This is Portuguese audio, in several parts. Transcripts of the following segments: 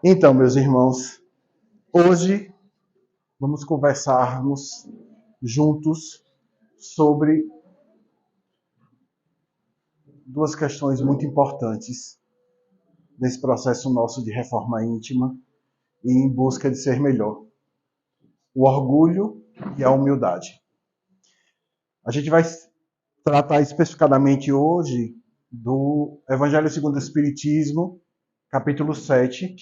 Então, meus irmãos, hoje vamos conversarmos juntos sobre duas questões muito importantes nesse processo nosso de reforma íntima e em busca de ser melhor: o orgulho e a humildade. A gente vai tratar especificadamente hoje do Evangelho segundo o Espiritismo, capítulo 7,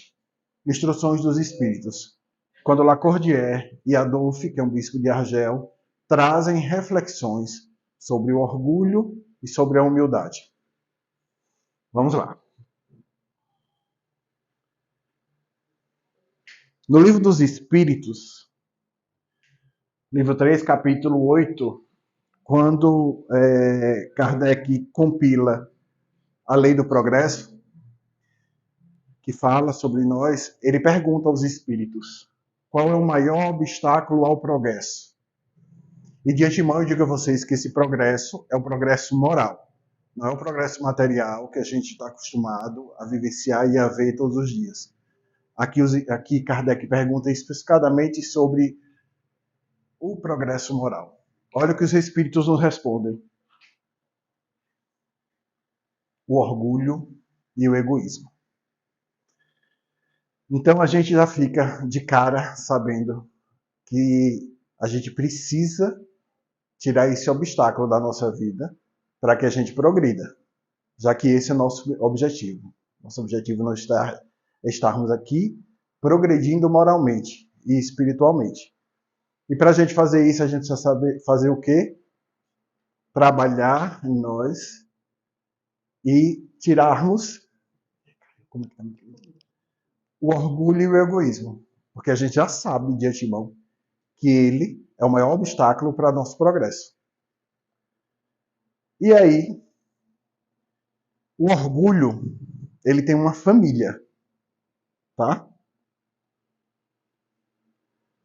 Instruções dos Espíritos, quando Lacordaire e Adolphe, que é um bispo de Argel, trazem reflexões sobre o orgulho e sobre a humildade. Vamos lá. No Livro dos Espíritos, livro 3, capítulo 8, quando Kardec compila a Lei do Progresso, que fala sobre nós, ele pergunta aos espíritos: qual é o maior obstáculo ao progresso? E de antemão eu digo a vocês que esse progresso é o progresso moral, não é o progresso material que a gente está acostumado a vivenciar e a ver todos os dias. Aqui Kardec pergunta especificadamente sobre o progresso moral. Olha o que os espíritos nos respondem: o orgulho e o egoísmo. Então a gente já fica de cara sabendo que a gente precisa tirar esse obstáculo da nossa vida para que a gente progrida, já que esse é o nosso objetivo. Nosso objetivo não é estarmos aqui progredindo moralmente e espiritualmente. E para a gente fazer isso, a gente precisa saber fazer o quê? Trabalhar em nós e tirarmos o orgulho e o egoísmo. Porque a gente já sabe de antemão que ele é o maior obstáculo para nosso progresso. E aí, o orgulho, ele tem uma família, tá?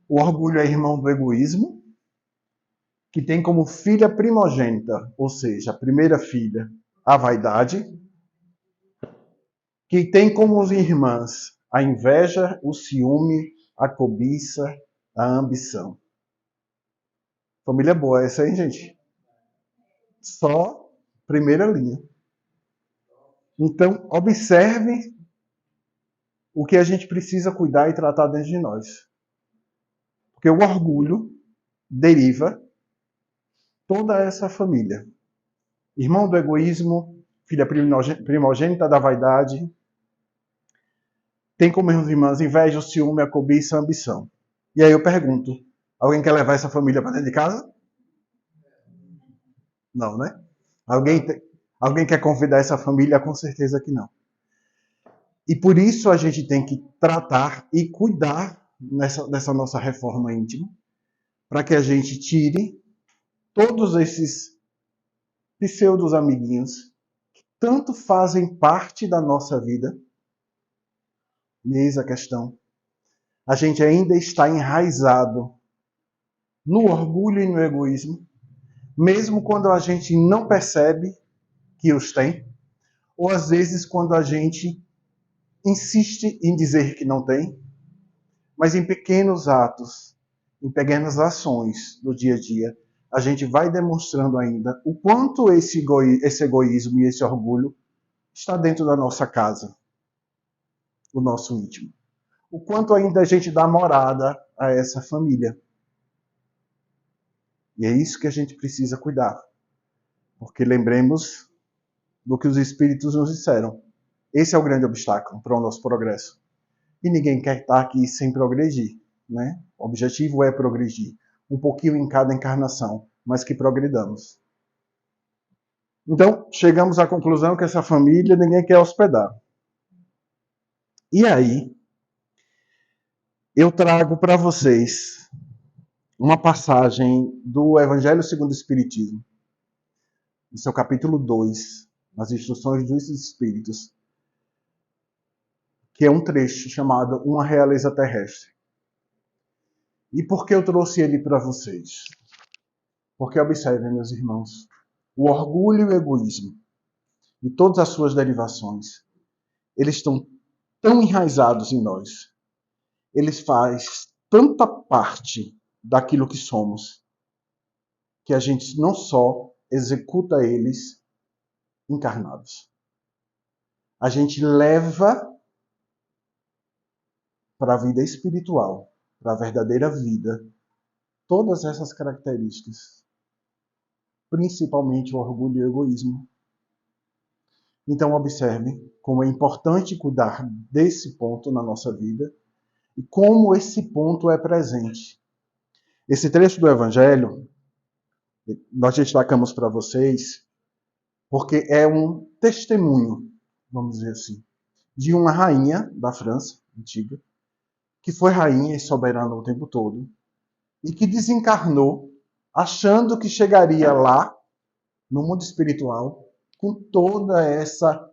O orgulho é irmão do egoísmo, que tem como filha primogênita, ou seja, a primeira filha, a vaidade, que tem como irmãs a inveja, o ciúme, a cobiça, a ambição. Família boa essa aí, gente? Só primeira linha. Então, observe o que a gente precisa cuidar e tratar dentro de nós. Porque o orgulho deriva toda essa família. Irmão do egoísmo, filha primogênita da vaidade, tem como irmãs inveja, o ciúme, a cobiça, a ambição. E aí eu pergunto, alguém quer levar essa família para dentro de casa? Não, né? Alguém quer convidar essa família? Com certeza que não. E por isso a gente tem que tratar e cuidar dessa nossa reforma íntima, para que a gente tire todos esses pseudos amiguinhos que tanto fazem parte da nossa vida. E eis a questão. A gente ainda está enraizado no orgulho e no egoísmo, mesmo quando a gente não percebe que os tem, ou às vezes quando a gente insiste em dizer que não tem, mas em pequenos atos, em pequenas ações do dia a dia, a gente vai demonstrando ainda o quanto esse egoísmo e esse orgulho está dentro da nossa casa, o nosso íntimo. O quanto ainda a gente dá morada a essa família. E é isso que a gente precisa cuidar. Porque lembremos do que os espíritos nos disseram. Esse é o grande obstáculo para o nosso progresso. E ninguém quer estar aqui sem progredir, né? O objetivo é progredir. Um pouquinho em cada encarnação, mas que progridamos. Então, chegamos à conclusão que essa família ninguém quer hospedar. E aí, eu trago para vocês uma passagem do Evangelho segundo o Espiritismo, no seu capítulo 2, nas Instruções dos Espíritos, que é um trecho chamado Uma Realeza Terrestre. E por que eu trouxe ele para vocês? Porque observem, meus irmãos, o orgulho e o egoísmo, e todas as suas derivações, eles estão tão enraizados em nós. Eles fazem tanta parte daquilo que somos, que a gente não só executa eles encarnados. A gente leva para a vida espiritual, para a verdadeira vida, todas essas características, principalmente o orgulho e o egoísmo. Então observe como é importante cuidar desse ponto na nossa vida e como esse ponto é presente. Esse trecho do Evangelho, nós destacamos para vocês, porque é um testemunho, vamos dizer assim, de uma rainha da França antiga, que foi rainha e soberana o tempo todo, e que desencarnou achando que chegaria lá, no mundo espiritual, com toda essa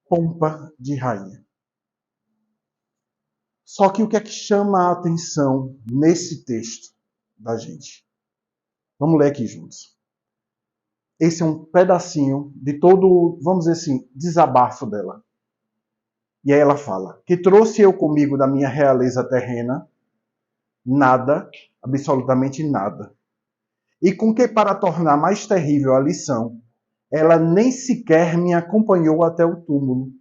pompa de rainha. Só que o que é que chama a atenção nesse texto da gente? Vamos ler aqui juntos. Esse é um pedacinho de todo, vamos dizer assim, desabafo dela. E aí ela fala: que trouxe eu comigo da minha realeza terrena nada, absolutamente nada. E com que, para tornar mais terrível a lição, ela nem sequer me acompanhou até o túmulo.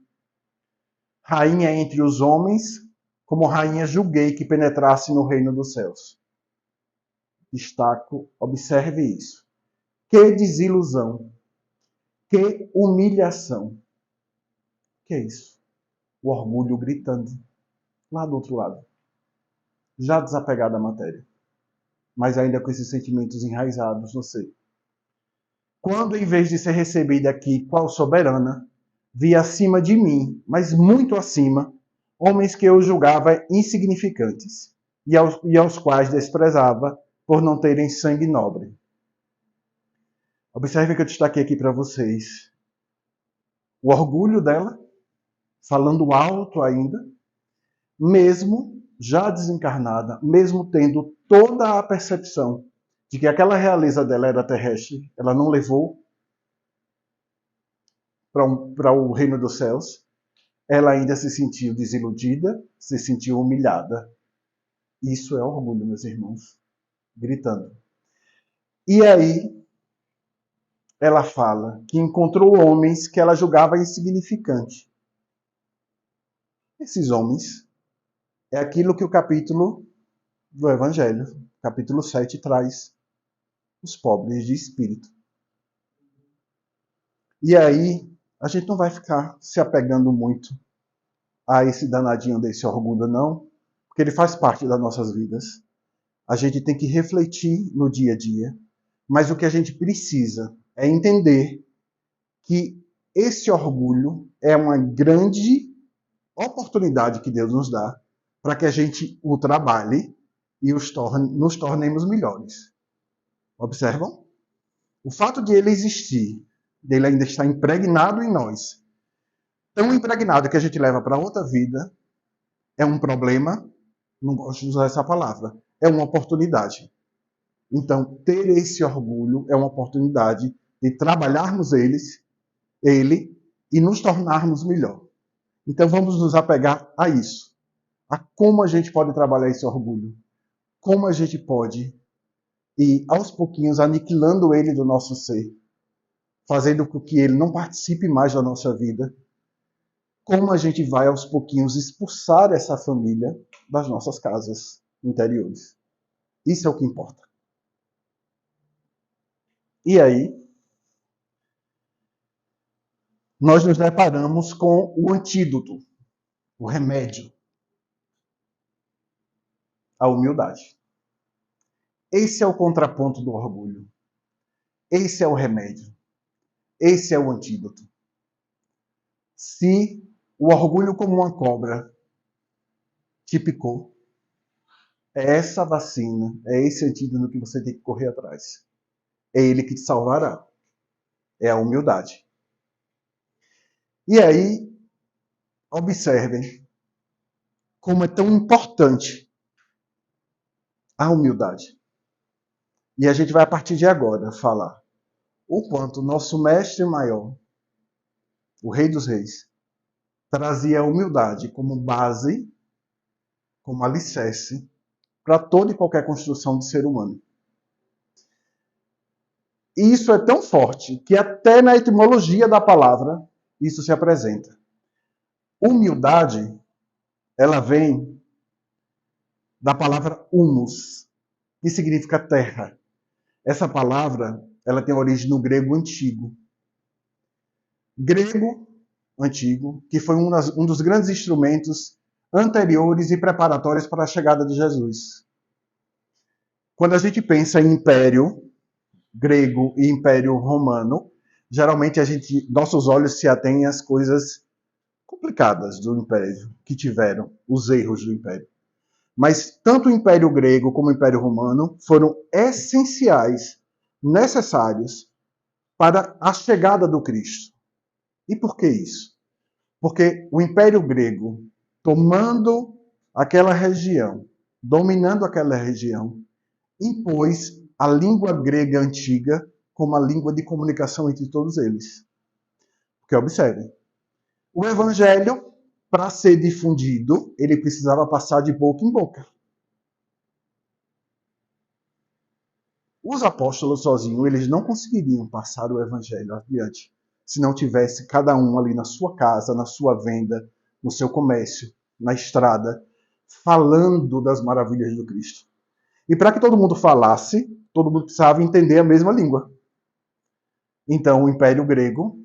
Rainha entre os homens, como rainha julguei que penetrasse no reino dos céus. Destaco, observe isso. Que desilusão, que humilhação. Que é isso? O orgulho gritando, lá do outro lado. Já desapegado da matéria, mas ainda com esses sentimentos enraizados no ser. Quando, em vez de ser recebida aqui qual soberana, vi acima de mim, mas muito acima, homens que eu julgava insignificantes e aos quais desprezava por não terem sangue nobre. Observe que eu destaquei aqui para vocês o orgulho dela, falando alto ainda, mesmo já desencarnada, mesmo tendo toda a percepção de que aquela realeza dela era terrestre, ela não levou para o reino dos céus, ela ainda se sentiu desiludida, se sentiu humilhada. Isso é orgulho, meus irmãos, gritando. E aí ela fala que encontrou homens que ela julgava insignificantes. Esses homens é aquilo que o capítulo do Evangelho, capítulo 7, traz: os pobres de espírito. E aí a gente não vai ficar se apegando muito a esse danadinho desse orgulho, não, porque ele faz parte das nossas vidas. A gente tem que refletir no dia a dia, mas o que a gente precisa é entender que esse orgulho é uma grande oportunidade que Deus nos dá para que a gente o trabalhe e nos tornemos melhores. Observam? O fato de ele existir, dele ainda estar impregnado em nós, tão impregnado que a gente leva para outra vida, é um problema, não gosto de usar essa palavra, é uma oportunidade. Então, ter esse orgulho é uma oportunidade de trabalharmos ele e nos tornarmos melhor. Então, vamos nos apegar a isso, a como a gente pode trabalhar esse orgulho, como a gente pode ir aos pouquinhos aniquilando ele do nosso ser, fazendo com que ele não participe mais da nossa vida, como a gente vai aos pouquinhos expulsar essa família das nossas casas interiores. Isso é o que importa. E aí, nós nos deparamos com o antídoto, o remédio, a humildade. Esse é o contraponto do orgulho. Esse é o remédio. Esse é o antídoto. Se o orgulho como uma cobra te picou, é essa vacina, é esse antídoto que você tem que correr atrás. É ele que te salvará. É a humildade. E aí, observem como é tão importante a humildade. E a gente vai, a partir de agora, falar o quanto nosso mestre maior, o Rei dos Reis, trazia a humildade como base, como alicerce, para toda e qualquer construção de ser humano. E isso é tão forte que até na etimologia da palavra isso se apresenta. Humildade, ela vem da palavra humus, que significa terra. Essa palavra, ela tem origem no grego antigo. Grego antigo, que foi um dos grandes instrumentos anteriores e preparatórios para a chegada de Jesus. Quando a gente pensa em império grego e império romano, geralmente nossos olhos se atêm às coisas complicadas do império que tiveram, os erros do império. Mas tanto o Império Grego como o Império Romano foram essenciais, necessários para a chegada do Cristo. E por que isso? Porque o Império Grego, tomando aquela região, dominando aquela região, impôs a língua grega antiga como a língua de comunicação entre todos eles. Porque observem, o Evangelho, para ser difundido, ele precisava passar de boca em boca. Os apóstolos sozinhos, eles não conseguiriam passar o evangelho adiante se não tivesse cada um ali na sua casa, na sua venda, no seu comércio, na estrada, falando das maravilhas do Cristo. E para que todo mundo falasse, todo mundo precisava entender a mesma língua. Então, o Império Grego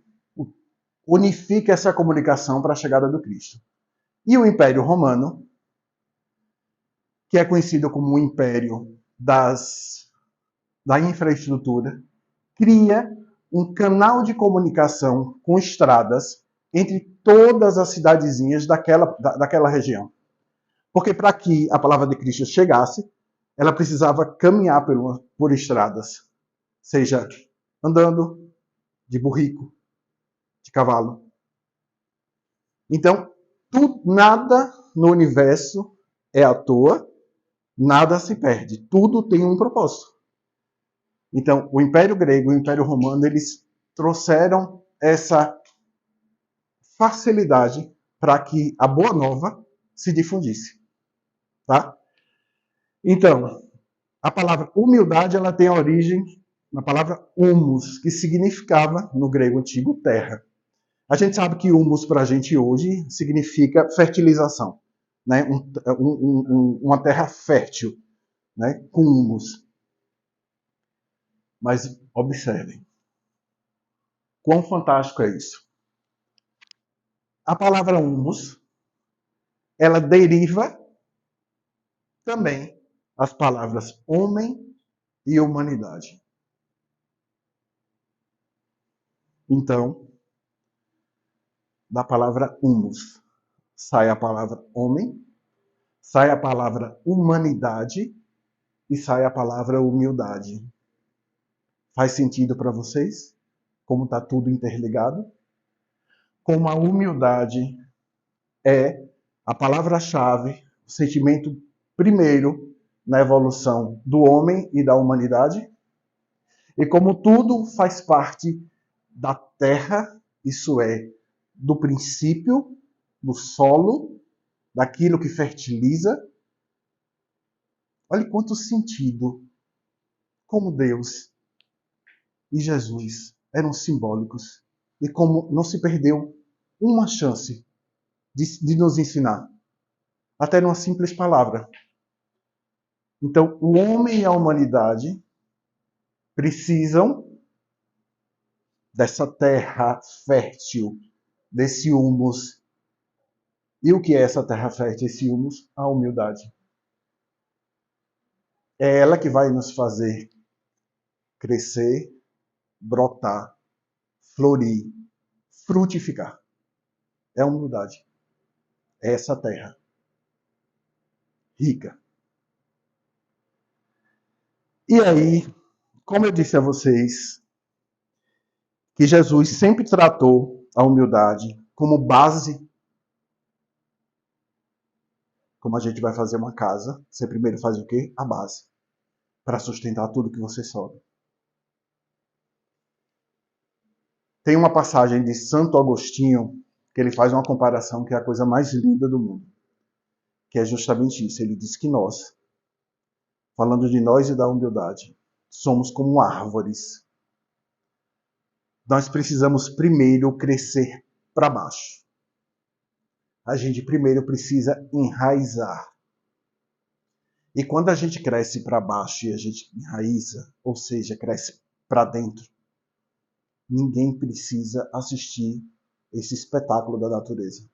unifica essa comunicação para a chegada do Cristo. E o Império Romano, que é conhecido como o Império da infraestrutura, cria um canal de comunicação com estradas entre todas as cidadezinhas daquela região. Porque para que a palavra de Cristo chegasse, ela precisava caminhar por estradas, seja andando, de burrico, de cavalo. Então, nada no universo é à toa, nada se perde. Tudo tem um propósito. Então, o Império Grego e o Império Romano, eles trouxeram essa facilidade para que a Boa Nova se difundisse. Tá? Então, a palavra humildade, ela tem a origem na palavra humus, que significava, no grego antigo, terra. A gente sabe que humus, para a gente hoje, significa fertilização. Né? Uma terra fértil, né? Com humus. Mas observem, quão fantástico é isso. A palavra humus, ela deriva também as palavras homem e humanidade. Então, da palavra humus sai a palavra homem, sai a palavra humanidade e sai a palavra humildade. Faz sentido para vocês? Como está tudo interligado? Como a humildade é a palavra-chave, o sentimento primeiro na evolução do homem e da humanidade. E como tudo faz parte da terra, isso é, do princípio, do solo, daquilo que fertiliza. Olha quanto sentido, como Deus e Jesus eram simbólicos e como não se perdeu uma chance de nos ensinar, até numa simples palavra. Então, o homem e a humanidade precisam dessa terra fértil, desse humus. E o que é essa terra fértil, esse humus? A humildade. É ela que vai nos fazer crescer, brotar, florir, frutificar. É a humildade. É essa terra rica. E aí, como eu disse a vocês, que Jesus sempre tratou a humildade como base. Como a gente vai fazer uma casa, você primeiro faz o quê? A base. Para sustentar tudo que você sobe. Tem uma passagem de Santo Agostinho, que ele faz uma comparação que é a coisa mais linda do mundo, que é justamente isso. Ele diz que nós, falando de nós e da humildade, somos como árvores. Nós precisamos primeiro crescer para baixo. A gente primeiro precisa enraizar. E quando a gente cresce para baixo e a gente enraiza, ou seja, cresce para dentro, ninguém precisa assistir esse espetáculo da natureza.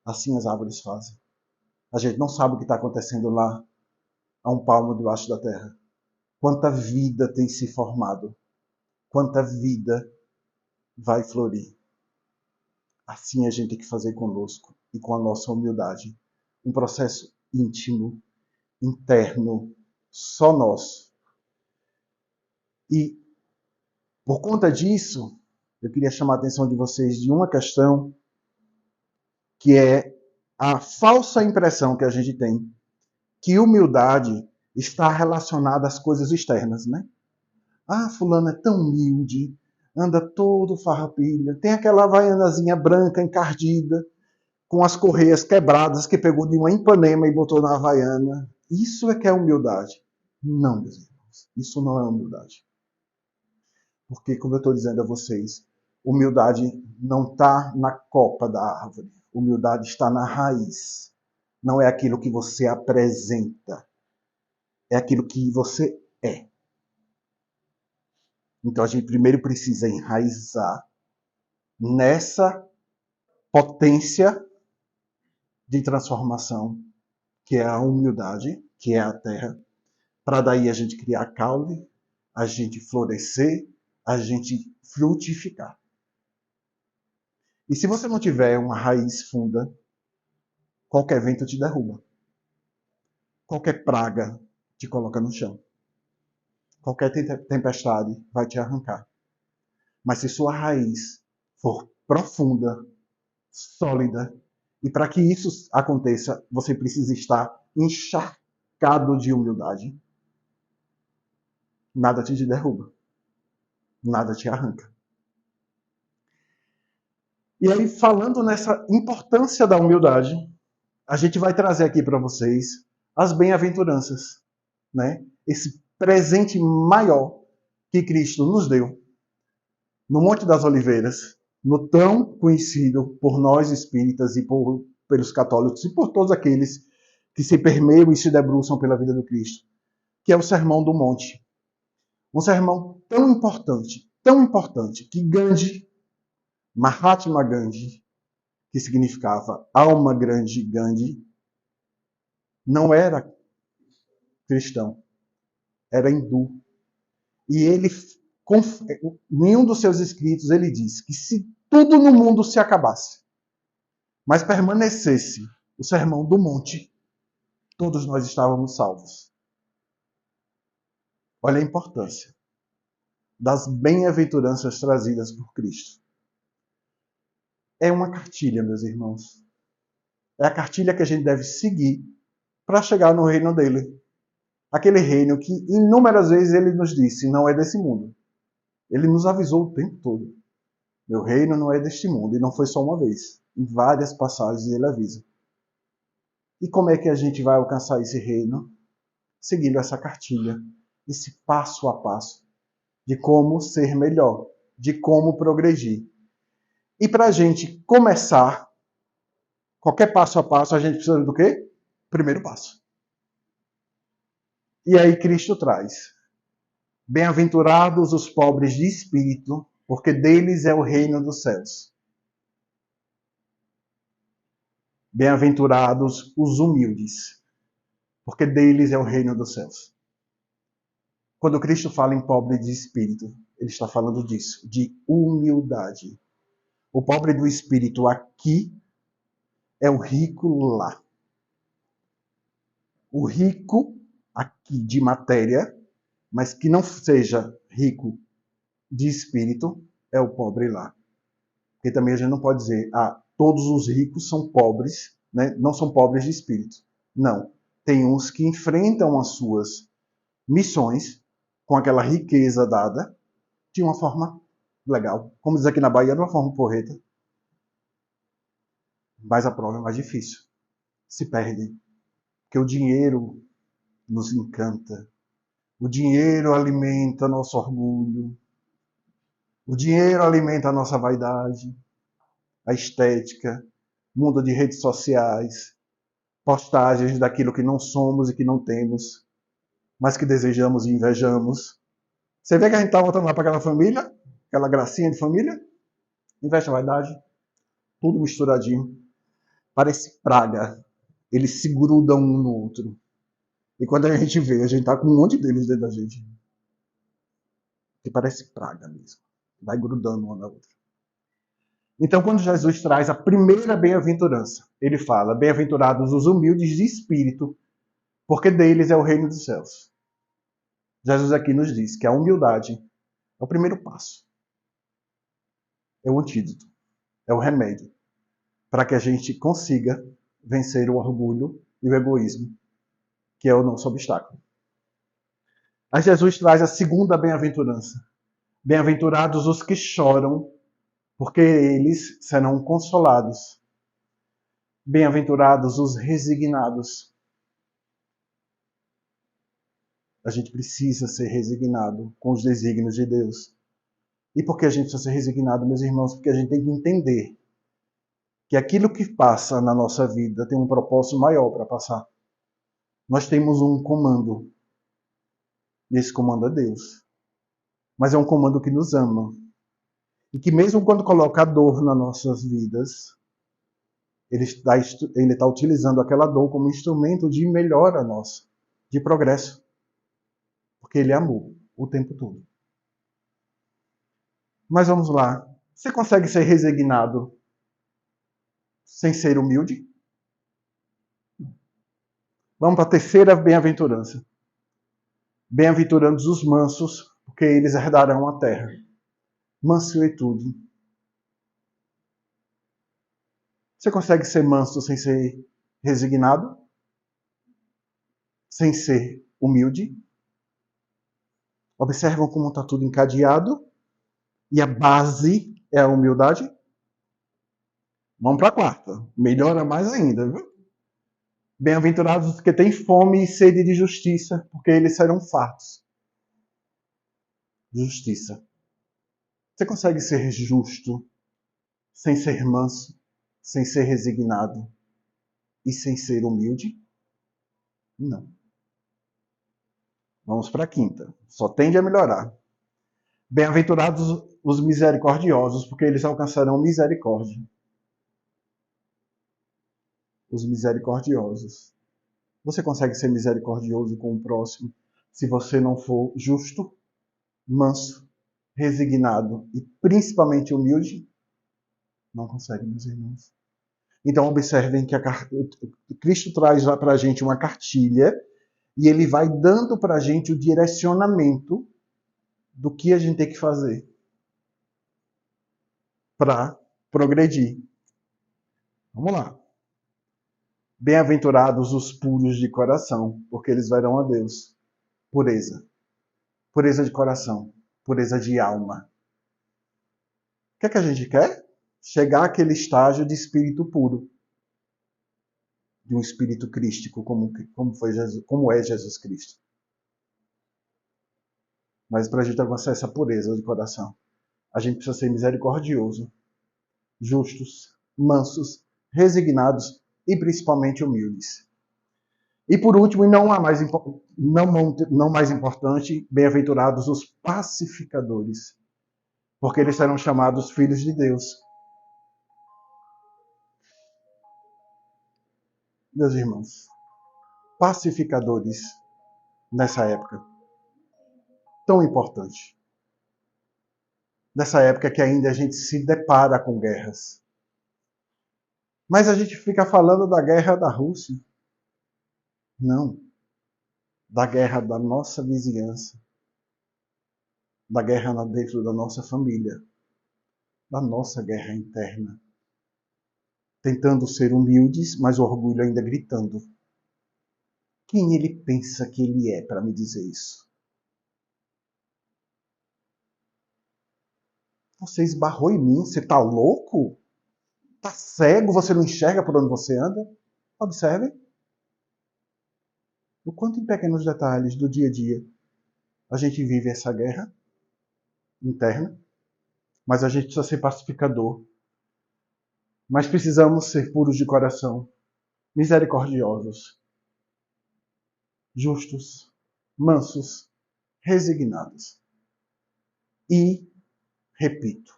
Assim as árvores fazem. A gente não sabe o que está acontecendo lá, a um palmo debaixo da terra. Quanta vida tem se formado. Quanta vida vai florir. Assim a gente tem que fazer conosco e com a nossa humildade. Um processo íntimo, interno, só nosso. E por conta disso, eu queria chamar a atenção de vocês de uma questão que é a falsa impressão que a gente tem que humildade está relacionada às coisas externas, né? Ah, fulano é tão humilde, anda todo farrapilha, tem aquela havaianazinha branca encardida, com as correias quebradas que pegou de uma Ipanema e botou na havaiana. Isso é que é humildade. Não, meus irmãos, isso não é humildade. Porque, como eu estou dizendo a vocês, humildade não está na copa da árvore. Humildade está na raiz. Não é aquilo que você apresenta. É aquilo que você é. Então a gente primeiro precisa enraizar nessa potência de transformação que é a humildade, que é a terra, para daí a gente criar caule, a gente florescer, a gente frutificar. E se você não tiver uma raiz funda, qualquer vento te derruba. Qualquer praga te coloca no chão. Qualquer tempestade vai te arrancar. Mas se sua raiz for profunda, sólida, e para que isso aconteça, você precisa estar encharcado de humildade, nada te derruba. Nada te arranca. E aí, falando nessa importância da humildade, a gente vai trazer aqui para vocês as bem-aventuranças, né? Esse presente maior que Cristo nos deu no Monte das Oliveiras, no tão conhecido por nós espíritas e pelos católicos e por todos aqueles que se permeiam e se debruçam pela vida do Cristo, que é o Sermão do Monte. Um sermão tão importante, que Gandhi, Mahatma Gandhi, que significava alma grande Gandhi, não era cristão, era hindu. E ele, em um dos seus escritos, ele diz que se tudo no mundo se acabasse, mas permanecesse o Sermão do Monte, todos nós estávamos salvos. Olha a importância das bem-aventuranças trazidas por Cristo. É uma cartilha, meus irmãos. É a cartilha que a gente deve seguir para chegar no reino dele. Aquele reino que inúmeras vezes ele nos disse, não é desse mundo. Ele nos avisou o tempo todo. Meu reino não é deste mundo. E não foi só uma vez. Em várias passagens ele avisa. E como é que a gente vai alcançar esse reino? Seguindo essa cartilha. Esse passo a passo. De como ser melhor. De como progredir. E para a gente começar, qualquer passo a passo, a gente precisa do quê? Primeiro passo. E aí Cristo traz: bem-aventurados os pobres de espírito, porque deles é o reino dos céus. Bem-aventurados os humildes, porque deles é o reino dos céus. Quando Cristo fala em pobre de espírito, ele está falando disso, de humildade. O pobre do espírito aqui é o rico lá. O rico aqui de matéria, mas que não seja rico de espírito, é o pobre lá. Porque também a gente não pode dizer, todos os ricos são pobres, né? Não são pobres de espírito. Não. Tem uns que enfrentam as suas missões com aquela riqueza dada de uma forma legal. Como diz aqui na Bahia, de uma forma porreta. mas a prova é mais difícil. Se perde. Porque o dinheiro nos encanta. O dinheiro alimenta nosso orgulho. O dinheiro alimenta a nossa vaidade, a estética, mundo de redes sociais, postagens daquilo que não somos e que não temos, mas que desejamos e invejamos. Você vê que a gente está voltando lá para aquela família, aquela gracinha de família? Inveja, vaidade, tudo misturadinho. Parece praga. Eles se grudam um no outro. E quando a gente vê, a gente tá com um monte deles dentro da gente. Que parece praga mesmo. Vai grudando uma na outra. Então, quando Jesus traz a primeira bem-aventurança, ele fala: bem-aventurados os humildes de espírito, porque deles é o reino dos céus. Jesus aqui nos diz que a humildade é o primeiro passo. É o antídoto. É o remédio para que a gente consiga vencer o orgulho e o egoísmo, que é o nosso obstáculo. Aí Jesus traz a segunda bem-aventurança. Bem-aventurados os que choram, porque eles serão consolados. Bem-aventurados os resignados. A gente precisa ser resignado com os desígnios de Deus. E por que a gente precisa ser resignado, meus irmãos? Porque a gente tem que entender que aquilo que passa na nossa vida tem um propósito maior para passar. Nós temos um comando. E esse comando é Deus. Mas é um comando que nos ama. E que mesmo quando coloca a dor nas nossas vidas, ele está utilizando aquela dor como instrumento de melhora nossa, de progresso. Porque ele amou o tempo todo. Mas vamos lá. Você consegue ser resignado sem ser humilde? Vamos para a terceira bem-aventurança. Bem-aventurados os mansos, porque eles herdarão a terra. Mansuetude. Você consegue ser manso sem ser resignado? Sem ser humilde? Observam como está tudo encadeado? E a base é a humildade? Vamos para a quarta. Melhora mais ainda, viu? Bem-aventurados os que têm fome e sede de justiça, porque eles serão fartos. Justiça. Você consegue ser justo sem ser manso, sem ser resignado e sem ser humilde? Não. Vamos para a quinta. Só tende a melhorar. Bem-aventurados os misericordiosos, porque eles alcançarão misericórdia. Os misericordiosos. Você consegue ser misericordioso com o próximo se você não for justo, manso, resignado e principalmente humilde? Não consegue, meus irmãos. Então observem que Cristo traz para a gente uma cartilha e ele vai dando para a gente o direcionamento do que a gente tem que fazer para progredir. Vamos lá. Bem-aventurados os puros de coração, porque eles verão a Deus. Pureza. Pureza de coração. Pureza de alma. O que é que a gente quer? Chegar àquele estágio de espírito puro. De um espírito crístico, como é Jesus Cristo. Mas para a gente alcançar essa pureza de coração, a gente precisa ser misericordioso, justos, mansos, resignados e principalmente humildes. E por último, e não mais importante, bem-aventurados os pacificadores, porque eles serão chamados filhos de Deus. Meus irmãos, pacificadores nessa época tão importante. Nessa época que ainda a gente se depara com guerras. Mas a gente fica falando da guerra da Rússia. Não. Da guerra da nossa vizinhança. Da guerra dentro da nossa família. Da nossa guerra interna. Tentando ser humildes, mas o orgulho ainda gritando. Quem ele pensa que ele é para me dizer isso? Você esbarrou em mim? Você tá louco? Está cego, você não enxerga por onde você anda? Observe o quanto em pequenos detalhes do dia a dia a gente vive essa guerra interna, mas a gente precisa ser pacificador. Mas precisamos ser puros de coração, misericordiosos, justos, mansos, resignados. E, repito,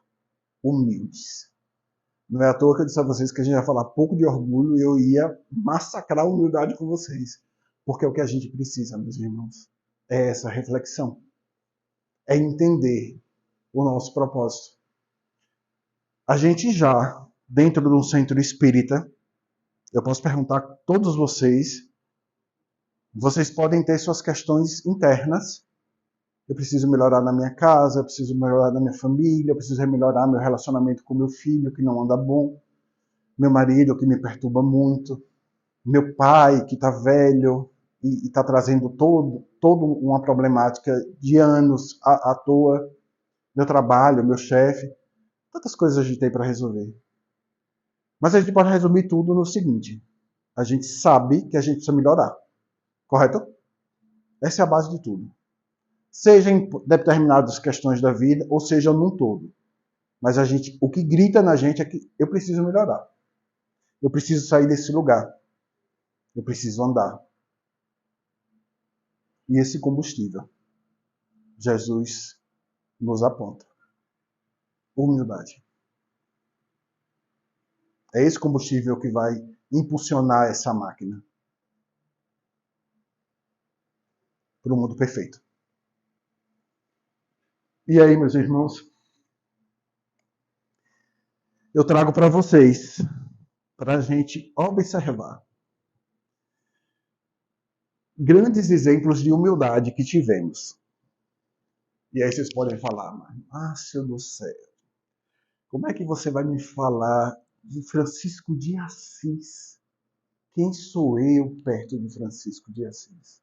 humildes. Não é à toa que eu disse a vocês que a gente vai falar pouco de orgulho e eu ia massacrar a humildade com vocês. Porque é o que a gente precisa, meus irmãos. É essa reflexão. É entender o nosso propósito. A gente já, dentro de um centro espírita, eu posso perguntar a todos vocês podem ter suas questões internas. Eu preciso melhorar na minha casa, eu preciso melhorar na minha família, eu preciso melhorar meu relacionamento com meu filho, que não anda bom, meu marido, que me perturba muito, meu pai, que está velho e está trazendo toda uma problemática de anos à toa, meu trabalho, meu chefe, tantas coisas a gente tem para resolver. Mas a gente pode resumir tudo no seguinte: a gente sabe que a gente precisa melhorar, correto? Essa é a base de tudo. Seja em determinadas questões da vida, ou seja num todo. Mas o que grita na gente é que eu preciso melhorar. Eu preciso sair desse lugar. Eu preciso andar. E esse combustível, Jesus nos aponta. Humildade. É esse combustível que vai impulsionar essa máquina para o mundo perfeito. E aí, meus irmãos, eu trago para vocês, para a gente observar, grandes exemplos de humildade que tivemos. E aí vocês podem falar, Márcio do céu, como é que você vai me falar de Francisco de Assis? Quem sou eu perto de Francisco de Assis?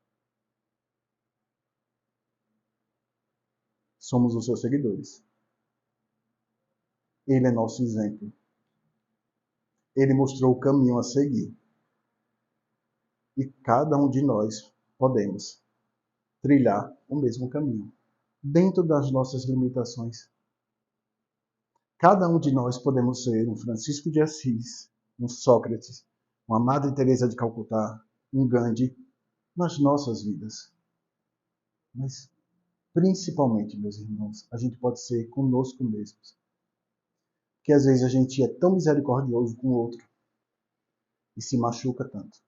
Somos os seus seguidores. Ele é nosso exemplo. Ele mostrou o caminho a seguir. E cada um de nós podemos trilhar o mesmo caminho, dentro das nossas limitações. Cada um de nós podemos ser um Francisco de Assis, um Sócrates, uma Madre Teresa de Calcutá, um Gandhi, nas nossas vidas. Mas, principalmente, meus irmãos, a gente pode ser conosco mesmos. Porque às vezes a gente é tão misericordioso com o outro e se machuca tanto,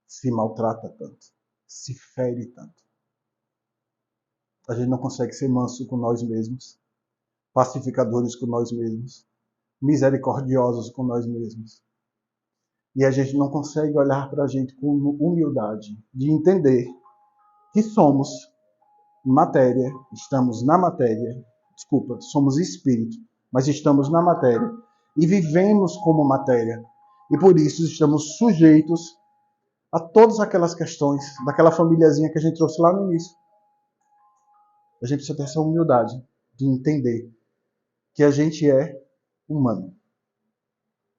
se maltrata tanto, se fere tanto. A gente não consegue ser manso com nós mesmos, pacificadores com nós mesmos, misericordiosos com nós mesmos. E a gente não consegue olhar para a gente com humildade, de entender que somos matéria, estamos na matéria, somos espírito, mas estamos na matéria e vivemos como matéria. E por isso estamos sujeitos a todas aquelas questões daquela famíliazinha que a gente trouxe lá no início. A gente precisa ter essa humildade de entender que a gente é humano,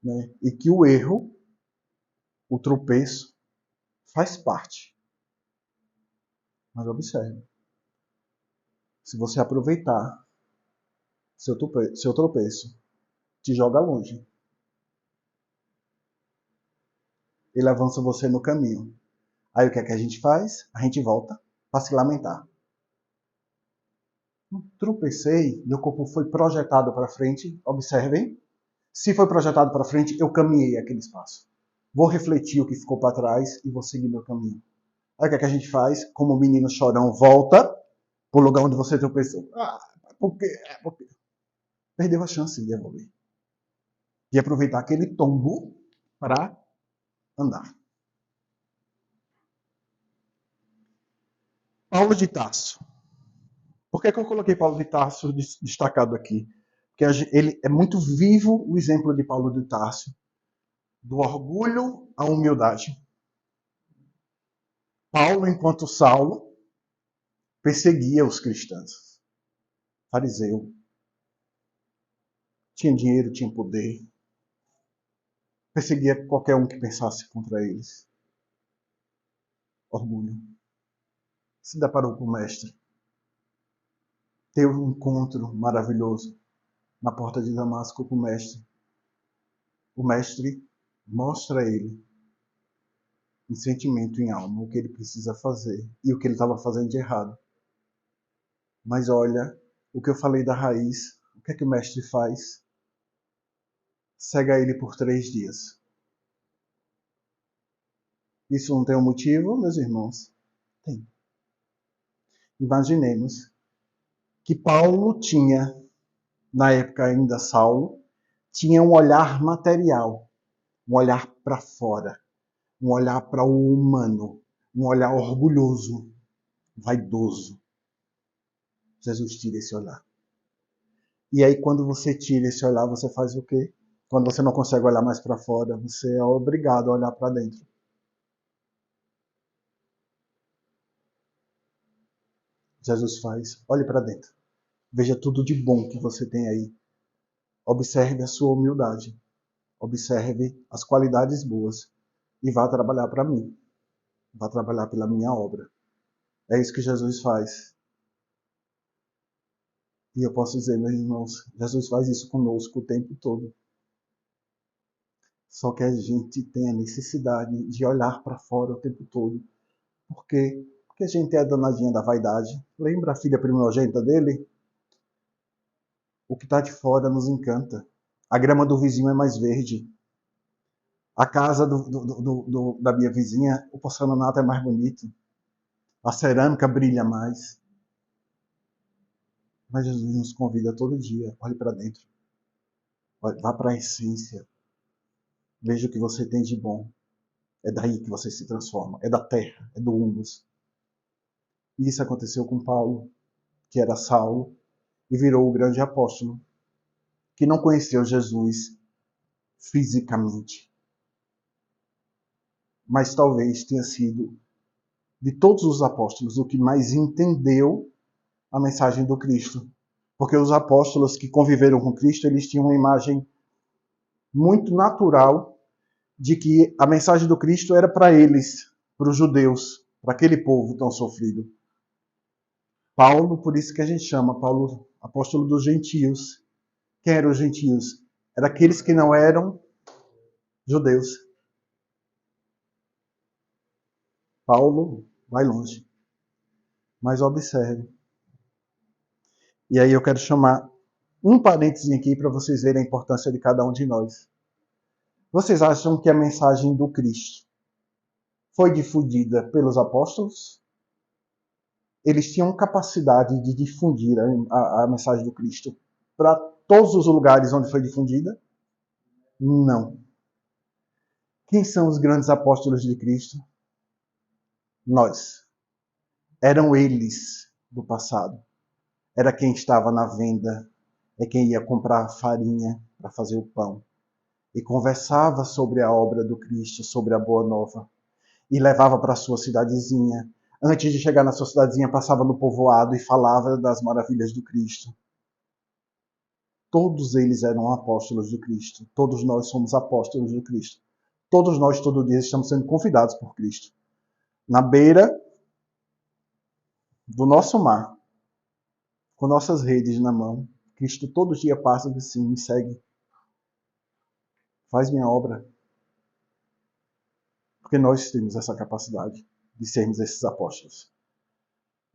né? E que o erro, o tropeço, faz parte. Mas observe, se você aproveitar seu tropeço, te joga longe. Ele avança você no caminho. Aí o que é que a gente faz? A gente volta para se lamentar. Tropecei, meu corpo foi projetado para frente, observem. Se foi projetado para frente, eu caminhei aquele espaço. Vou refletir o que ficou para trás e vou seguir meu caminho. Aí o que é que a gente faz? Como o menino chorão volta para o lugar onde você tropeçou. Por quê? Porque perdeu a chance de evoluir. De aproveitar aquele tombo para andar. Paulo de Tarso. Por que eu coloquei Paulo de Tarso destacado aqui? Porque ele é muito vivo o exemplo de Paulo de Tarso, do orgulho à humildade. Paulo, enquanto Saulo, perseguia os cristãos. Fariseu. Tinha dinheiro, tinha poder. perseguia qualquer um que pensasse contra eles. Orgulho. Se deparou com o mestre. Teve um encontro maravilhoso na porta de Damasco com o mestre. O mestre mostra a ele em sentimento, em alma, o que ele precisa fazer e o que ele estava fazendo de errado. Mas olha, o que eu falei da raiz, o que é que o mestre faz? Cega ele por 3 dias. Isso não tem um motivo, meus irmãos? Tem. Imaginemos que Paulo tinha, na época ainda Saulo, tinha um olhar material, um olhar para fora, um olhar para o humano, um olhar orgulhoso, vaidoso. Jesus tira esse olhar. E aí, quando você tira esse olhar, você faz o quê? Quando você não consegue olhar mais para fora, você é obrigado a olhar para dentro. Jesus faz, olhe para dentro. Veja tudo de bom que você tem aí. Observe a sua humildade. Observe as qualidades boas. E vá trabalhar para mim. Vá trabalhar pela minha obra. É isso que Jesus faz. E eu posso dizer, meus irmãos, Jesus faz isso conosco o tempo todo. Só que a gente tem a necessidade de olhar para fora o tempo todo. Por quê? Porque a gente é a danadinha da vaidade. Lembra a filha primogênita dele? O que está de fora nos encanta. A grama do vizinho é mais verde. A casa da minha vizinha, o porcelanato é mais bonito. A cerâmica brilha mais. Mas Jesus nos convida todo dia. Olhe para dentro. Vá para a essência. Veja o que você tem de bom. É daí que você se transforma. É da terra, é do humus. E isso aconteceu com Paulo, que era Saulo, e virou o grande apóstolo, que não conheceu Jesus fisicamente. Mas talvez tenha sido, de todos os apóstolos, o que mais entendeu a mensagem do Cristo. Porque os apóstolos que conviveram com Cristo, eles tinham uma imagem muito natural de que a mensagem do Cristo era para eles, para os judeus, para aquele povo tão sofrido. Paulo, por isso que a gente chama Paulo apóstolo dos gentios. Quem eram os gentios? Eram aqueles que não eram judeus. Paulo vai longe. Mas observe. E aí eu quero chamar um parênteses aqui para vocês verem a importância de cada um de nós. Vocês acham que a mensagem do Cristo foi difundida pelos apóstolos? Eles tinham capacidade de difundir a mensagem do Cristo para todos os lugares onde foi difundida? Não. Quem são os grandes apóstolos de Cristo? Nós. Eram eles do passado. Era quem estava na venda, é quem ia comprar farinha para fazer o pão. E conversava sobre a obra do Cristo, sobre a Boa Nova. E levava para a sua cidadezinha. Antes de chegar na sua cidadezinha, passava no povoado e falava das maravilhas do Cristo. Todos eles eram apóstolos do Cristo. Todos nós somos apóstolos do Cristo. Todos nós, todo dia, estamos sendo convidados por Cristo. Na beira do nosso mar, com nossas redes na mão, Cristo todo dia passa e diz assim, me segue. Faz minha obra. Porque nós temos essa capacidade de sermos esses apóstolos.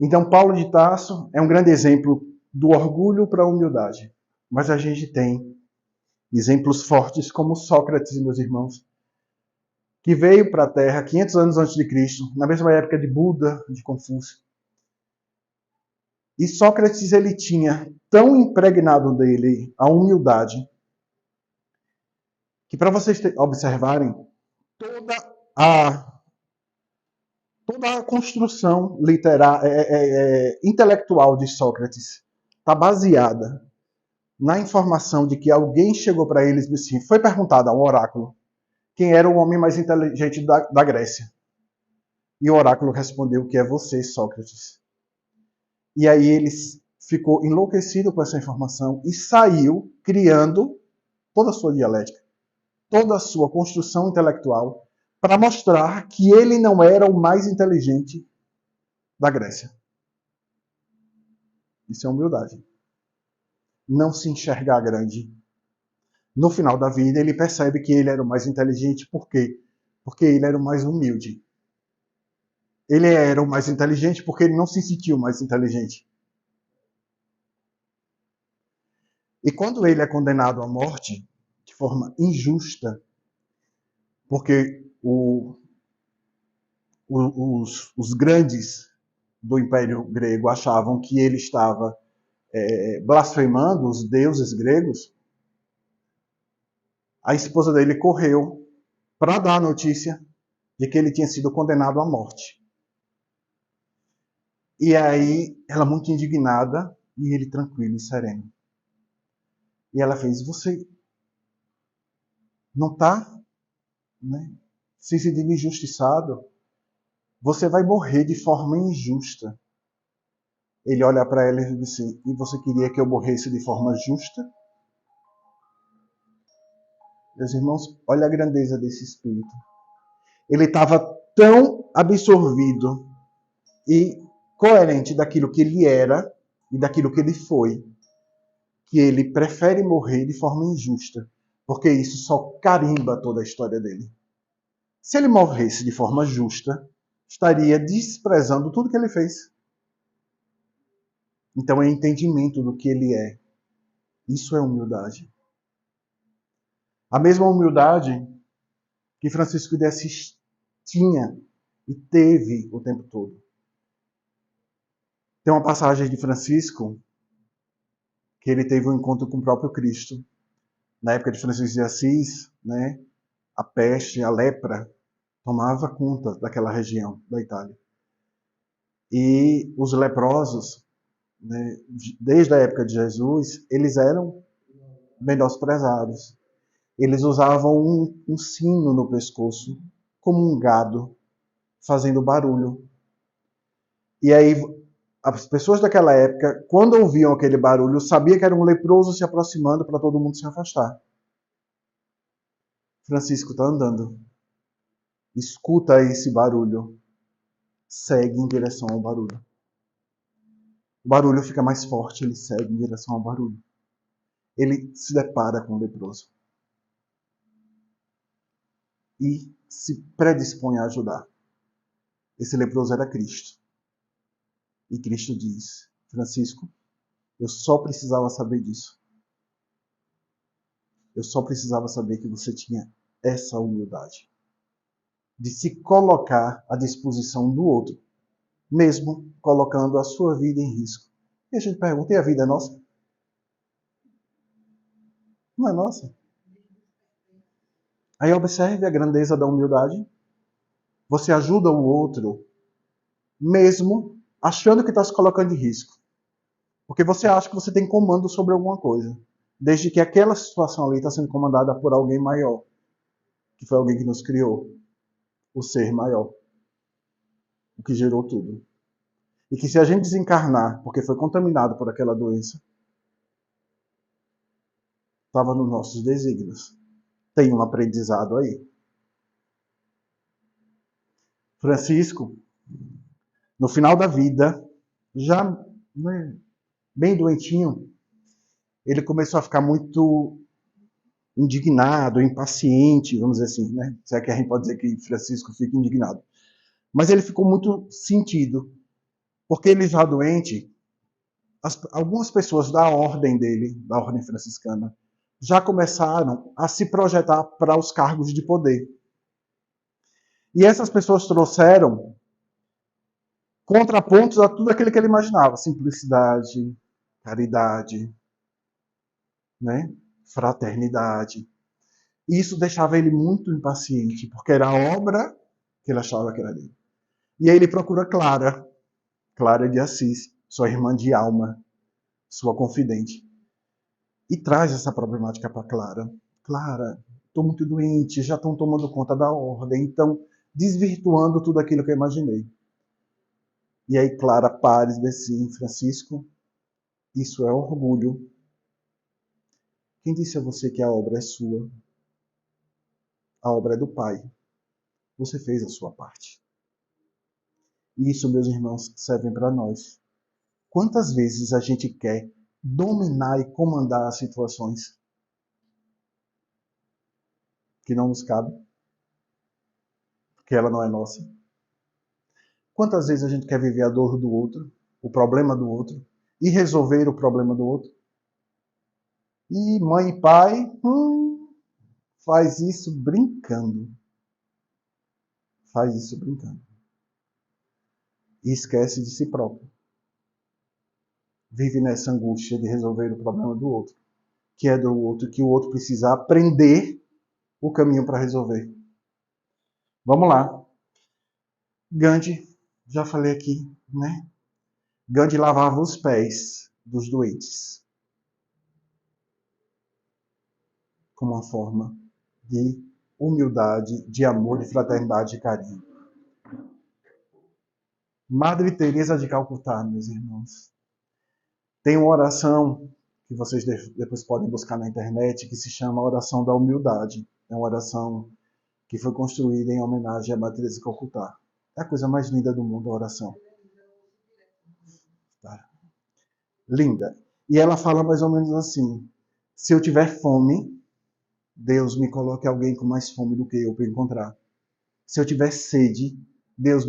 Então, Paulo de Tarso é um grande exemplo do orgulho para a humildade. Mas a gente tem exemplos fortes como Sócrates, meus irmãos, que veio para a Terra 500 anos antes de Cristo, na mesma época de Buda, de Confúcio. E Sócrates, ele tinha tão impregnado dele a humildade, que para vocês observarem, toda a construção intelectual de Sócrates está baseada na informação de que alguém chegou para ele e disse assim, foi perguntado a um oráculo quem era o homem mais inteligente da Grécia. E o oráculo respondeu que é você, Sócrates. E aí ele ficou enlouquecido com essa informação e saiu criando toda a sua dialética. toda a sua construção intelectual para mostrar que ele não era o mais inteligente da Grécia. Isso é humildade. Não se enxergar grande. No final da vida, ele percebe que ele era o mais inteligente. Por quê? Porque ele era o mais humilde. Ele era o mais inteligente porque ele não se sentiu mais inteligente. E quando ele é condenado à morte, de forma injusta, porque os grandes do Império Grego achavam que ele estava blasfemando os deuses gregos, a esposa dele correu para dar a notícia de que ele tinha sido condenado à morte. E aí, ela muito indignada, e ele tranquilo e sereno. E ela fez, você não está, né, se sentindo injustiçado? Você vai morrer de forma injusta. Ele olha para ela e diz assim, e você queria que eu morresse de forma justa? Meus irmãos, olha a grandeza desse espírito. Ele estava tão absorvido e coerente daquilo que ele era e daquilo que ele foi, que ele prefere morrer de forma injusta, porque isso só carimba toda a história dele. Se ele morresse de forma justa, estaria desprezando tudo que ele fez. Então é entendimento do que ele é. Isso é humildade. A mesma humildade que Francisco de Assis tinha e teve o tempo todo. Tem uma passagem de Francisco que ele teve um encontro com o próprio Cristo. Na época de Francisco de Assis, né, a peste, a lepra, tomava conta daquela região da Itália. E os leprosos, né, desde a época de Jesus, eles eram menosprezados. Eles usavam um sino no pescoço, como um gado, fazendo barulho. E aí, as pessoas daquela época, quando ouviam aquele barulho, sabiam que era um leproso se aproximando para todo mundo se afastar. Francisco está andando. Escuta esse barulho. Segue em direção ao barulho. O barulho fica mais forte, ele segue em direção ao barulho. Ele se depara com o leproso. E se predispõe a ajudar. Esse leproso era Cristo. E Cristo diz, Francisco, eu só precisava saber disso. Eu só precisava saber que você tinha essa humildade. De se colocar à disposição do outro, mesmo colocando a sua vida em risco. E a gente pergunta, e a vida é nossa? Não é nossa. Aí observe a grandeza da humildade. Você ajuda o outro, mesmo achando que está se colocando em risco. Porque você acha que você tem comando sobre alguma coisa. Desde que aquela situação ali está sendo comandada por alguém maior. Que foi alguém que nos criou. O ser maior. O que gerou tudo. E que se a gente desencarnar, porque foi contaminado por aquela doença, estava nos nossos desígnios. Tem um aprendizado aí. Francisco, no final da vida, já, né, bem doentinho, ele começou a ficar muito indignado, impaciente, vamos dizer assim, né? Se é que a gente pode dizer que Francisco fica indignado. Mas ele ficou muito sentido, porque ele já doente, algumas pessoas da ordem dele, da ordem franciscana, já começaram a se projetar para os cargos de poder. E essas pessoas trouxeram contrapontos a tudo aquilo que ele imaginava. Simplicidade, caridade, né? Fraternidade. E isso deixava ele muito impaciente, porque era a obra que ele achava que era dele. E aí ele procura Clara, Clara de Assis, sua irmã de alma, sua confidente. E traz essa problemática para Clara. Clara, estou muito doente, já estão tomando conta da ordem, então desvirtuando tudo aquilo que eu imaginei. E aí Clara para e diz assim, Francisco, isso é orgulho. Quem disse a você que a obra é sua? A obra é do Pai. Você fez a sua parte. E isso, meus irmãos, serve para nós. Quantas vezes a gente quer dominar e comandar as situações que não nos cabem, porque ela não é nossa? Quantas vezes a gente quer viver a dor do outro, o problema do outro, e resolver o problema do outro? E mãe e pai faz isso brincando. Faz isso brincando. E esquece de si próprio. Vive nessa angústia de resolver o problema do outro, que é do outro, que o outro precisa aprender o caminho para resolver. Vamos lá. Gandhi, já falei aqui, né? Gandhi lavava os pés dos doentes como uma forma de humildade, de amor, de fraternidade e carinho. Madre Teresa de Calcutá, meus irmãos, tem uma oração que vocês depois podem buscar na internet, que se chama Oração da Humildade. É uma oração que foi construída em homenagem a Madre Teresa de Calcutá. É a coisa mais linda do mundo, a oração. Tá? Linda. E ela fala mais ou menos assim: se eu tiver fome, Deus me coloque alguém com mais fome do que eu para encontrar. Se eu tiver sede, Deus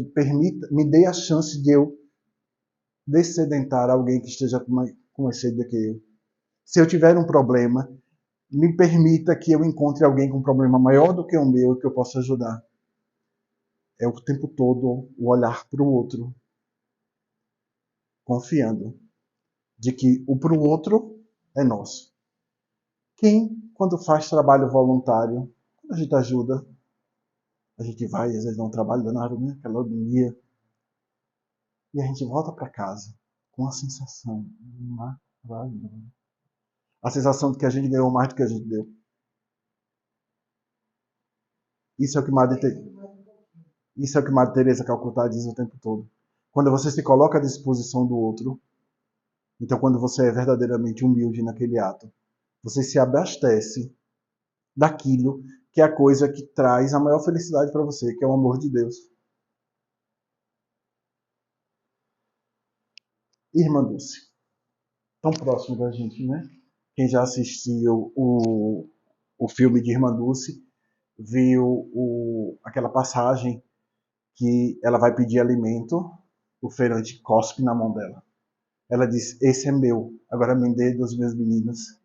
me dê a chance de eu descedentar alguém que esteja com mais sede do que eu. Se eu tiver um problema, me permita que eu encontre alguém com um problema maior do que o meu e que eu possa ajudar. É o tempo todo o olhar para o outro, confiando de que o para o outro é nosso. Quem, quando faz trabalho voluntário, quando a gente ajuda, a gente vai, às vezes dá um trabalho danado, né? Aquela agonia. E a gente volta para casa com a sensação maravilhosa. A sensação de que a gente ganhou mais do que a gente deu. Isso é o que Madre Teresa Calcutá diz o tempo todo. Quando você se coloca à disposição do outro, então quando você é verdadeiramente humilde naquele ato, você se abastece daquilo que é a coisa que traz a maior felicidade para você, que é o amor de Deus. Irmã Dulce, tão próximo da gente, né? Quem já assistiu o filme de Irmã Dulce, viu aquela passagem que ela vai pedir alimento, o feirante cospe na mão dela. Ela diz, esse é meu, agora me dê dos meus meninos.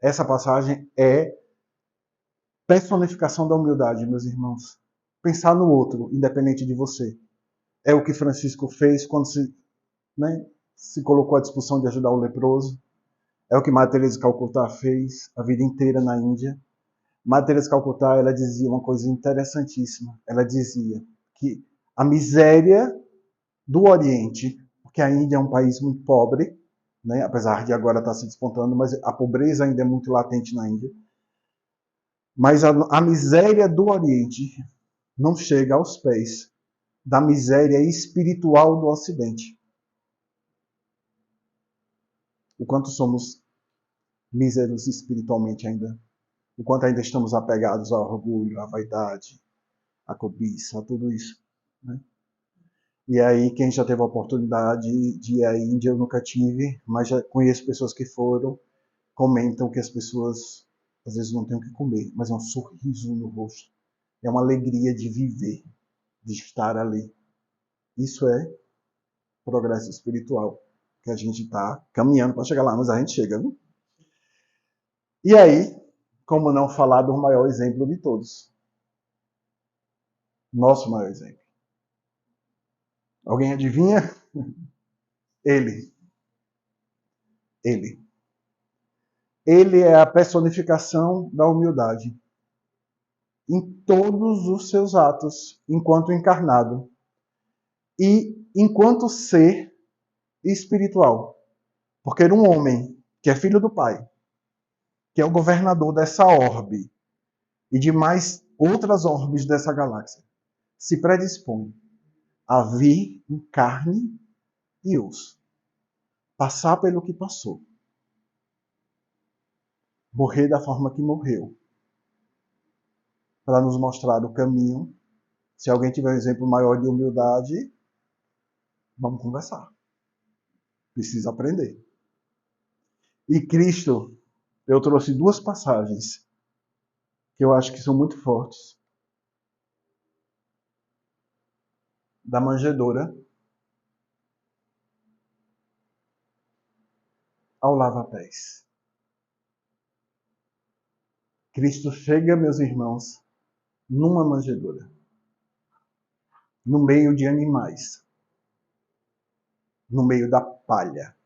Essa passagem é personificação da humildade, meus irmãos. Pensar no outro, independente de você. É o que Francisco fez quando se colocou à disposição de ajudar o leproso. É o que Madre Teresa de Calcutá fez a vida inteira na Índia. Madre Teresa de Calcutá, ela dizia uma coisa interessantíssima. Ela dizia que a miséria do Oriente, porque a Índia é um país muito pobre, né? Apesar de agora estar se despontando, mas a pobreza ainda é muito latente na Índia. Mas a miséria do Oriente não chega aos pés da miséria espiritual do Ocidente. O quanto somos míseros espiritualmente ainda. O quanto ainda estamos apegados ao orgulho, à vaidade, à cobiça, a tudo isso. Né? E aí, quem já teve a oportunidade de ir à Índia, eu nunca tive, mas já conheço pessoas que foram, comentam que as pessoas às vezes não têm o que comer, mas é um sorriso no rosto. É uma alegria de viver, de estar ali. Isso é progresso espiritual, que a gente está caminhando para chegar lá, mas a gente chega, viu? E aí, como não falar do maior exemplo de todos? Nosso maior exemplo. Alguém adivinha? Ele. Ele. Ele é a personificação da humildade. Em todos os seus atos, enquanto encarnado. E enquanto ser espiritual. Porque era um homem que é filho do Pai, que é o governador dessa orbe e de mais outras orbes dessa galáxia, se predispõe a vir em carne e osso, passar pelo que passou, morrer da forma que morreu, para nos mostrar o caminho. Se alguém tiver um exemplo maior de humildade, vamos conversar. Precisa aprender. E Cristo, eu trouxe duas passagens que eu acho que são muito fortes. Da manjedoura ao lava-pés. Cristo chega, meus irmãos, numa manjedoura, no meio de animais, no meio da palha.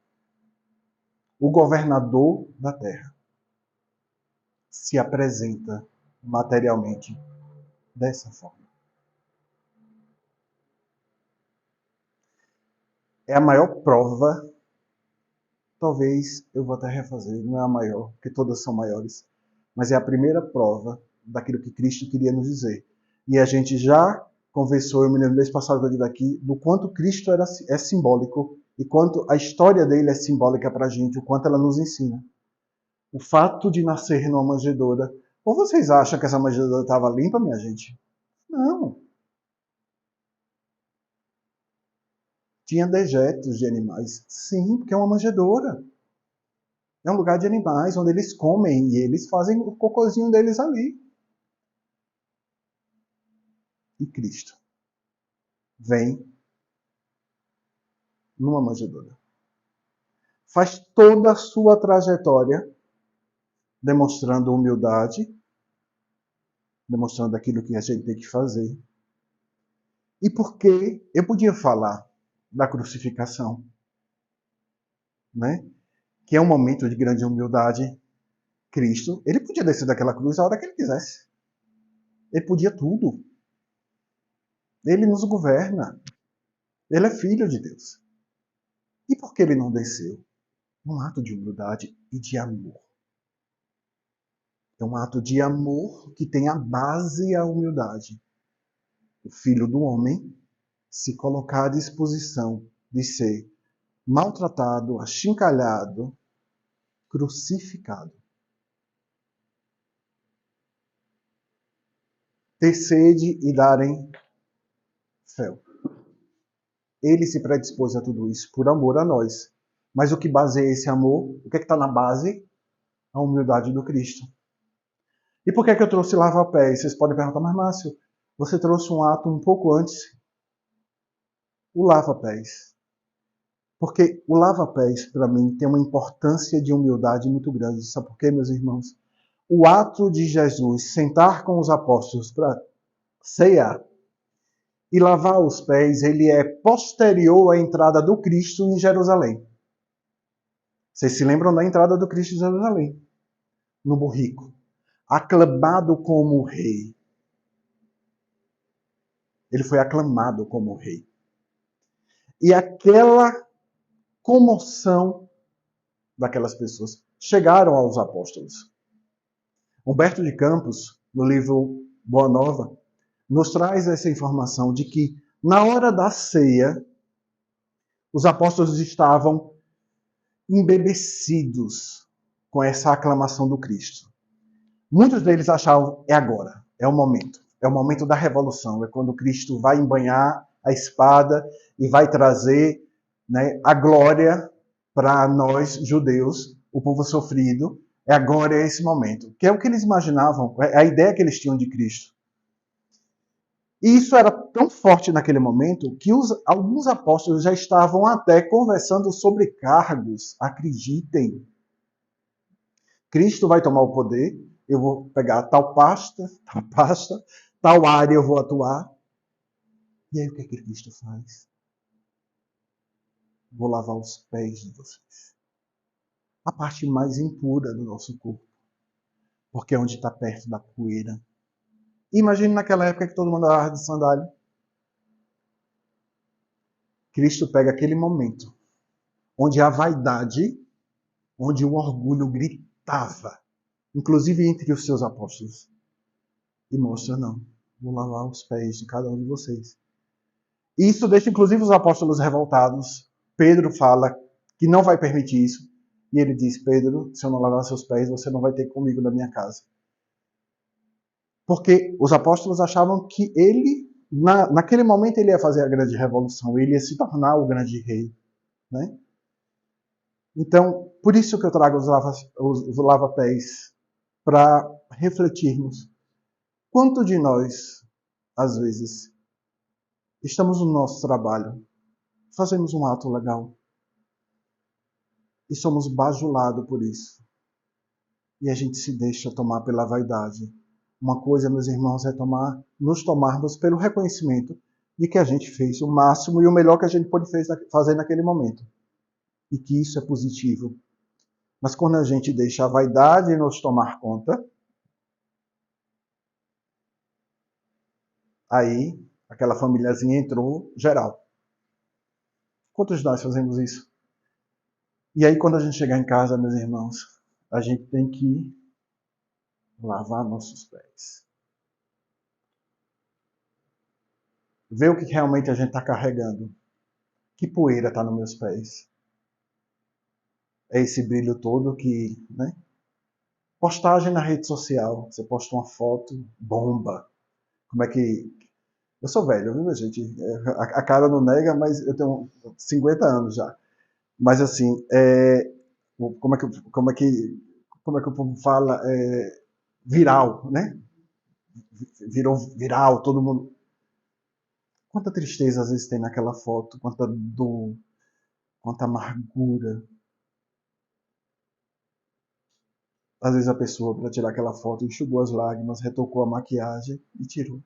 O governador da terra se apresenta materialmente dessa forma. É a maior prova, talvez eu vou até refazer, não é a maior, porque todas são maiores, mas é a primeira prova daquilo que Cristo queria nos dizer. E a gente já conversou, eu me lembro mês passado eu daqui, do quanto Cristo é simbólico e quanto a história dele é simbólica para a gente, o quanto ela nos ensina. O fato de nascer numa manjedoura. Ou vocês acham que essa manjedoura estava limpa, minha gente? Não. Tinha dejetos de animais. Sim, porque é uma manjedoura. É um lugar de animais, onde eles comem e eles fazem o cocôzinho deles ali. E Cristo vem numa manjedoura. Faz toda a sua trajetória demonstrando humildade, demonstrando aquilo que a gente tem que fazer. E porque eu podia falar da crucificação, né? Que é um momento de grande humildade. Cristo, ele podia descer daquela cruz a hora que ele quisesse. Ele podia tudo. Ele nos governa. Ele é filho de Deus. E por que ele não desceu? Um ato de humildade e de amor. É um ato de amor que tem a base a humildade. O Filho do Homem se colocar à disposição de ser maltratado, achincalhado, crucificado. Ter sede e darem fel. Ele se predispôs a tudo isso por amor a nós. Mas o que baseia esse amor? O que está na base? A humildade do Cristo. E por que eu trouxe lava-pés? Vocês podem perguntar, mas Márcio, você trouxe um ato um pouco antes. O lava-pés. Porque o lava-pés, para mim, tem uma importância de humildade muito grande. Sabe por quê, meus irmãos? O ato de Jesus sentar com os apóstolos para ceiar e lavar os pés, ele é posterior à entrada do Cristo em Jerusalém. Vocês se lembram da entrada do Cristo em Jerusalém? No burrico. Aclamado como rei. Ele foi aclamado como rei. E aquela comoção daquelas pessoas chegaram aos apóstolos. Humberto de Campos, no livro Boa Nova, nos traz essa informação de que, na hora da ceia, os apóstolos estavam embebecidos com essa aclamação do Cristo. Muitos deles achavam, é agora, é o momento da revolução, é quando Cristo vai embanhar a espada e vai trazer, né, a glória para nós, judeus, o povo sofrido, é agora, é esse momento. Que é o que eles imaginavam, é a ideia que eles tinham de Cristo. E isso era tão forte naquele momento que alguns apóstolos já estavam até conversando sobre cargos. Acreditem. Cristo vai tomar o poder, eu vou pegar tal pasta, tal área eu vou atuar. E aí o que é que Cristo faz? Vou lavar os pés de vocês. A parte mais impura do nosso corpo. Porque é onde está perto da poeira. Imagine naquela época que todo mundo andava de sandália. Cristo pega aquele momento onde a vaidade, onde o orgulho gritava, inclusive entre os seus apóstolos, e mostra, não, vou lavar os pés de cada um de vocês. E isso deixa inclusive os apóstolos revoltados. Pedro fala que não vai permitir isso. E ele diz, Pedro, se eu não lavar seus pés, você não vai ter comigo na minha casa. Porque os apóstolos achavam que ele, naquele momento, ele ia fazer a grande revolução, ele ia se tornar o grande rei, né? Então, por isso que eu trago os lava-pés, para refletirmos. Quanto de nós, às vezes, estamos no nosso trabalho, fazemos um ato legal e somos bajulados por isso. E a gente se deixa tomar pela vaidade. Uma coisa, meus irmãos, é nos tomarmos pelo reconhecimento de que a gente fez o máximo e o melhor que a gente pode fazer naquele momento. E que isso é positivo. Mas quando a gente deixa a vaidade nos tomar conta, aí aquela famíliazinha entrou geral. Quantos de nós fazemos isso? E aí quando a gente chegar em casa, meus irmãos, a gente tem que lavar nossos pés. Ver o que realmente a gente está carregando. Que poeira está nos meus pés? É esse brilho todo que, né? Postagem na rede social. Você posta uma foto, bomba. Como é que... Eu sou velho, viu, gente? A cara não nega, mas eu tenho 50 anos já. Mas assim, como é que o povo fala? Viral, né? Virou viral, todo mundo... Quanta tristeza às vezes tem naquela foto, quanta dor, quanta amargura. Às vezes a pessoa, para tirar aquela foto, enxugou as lágrimas, retocou a maquiagem e tirou.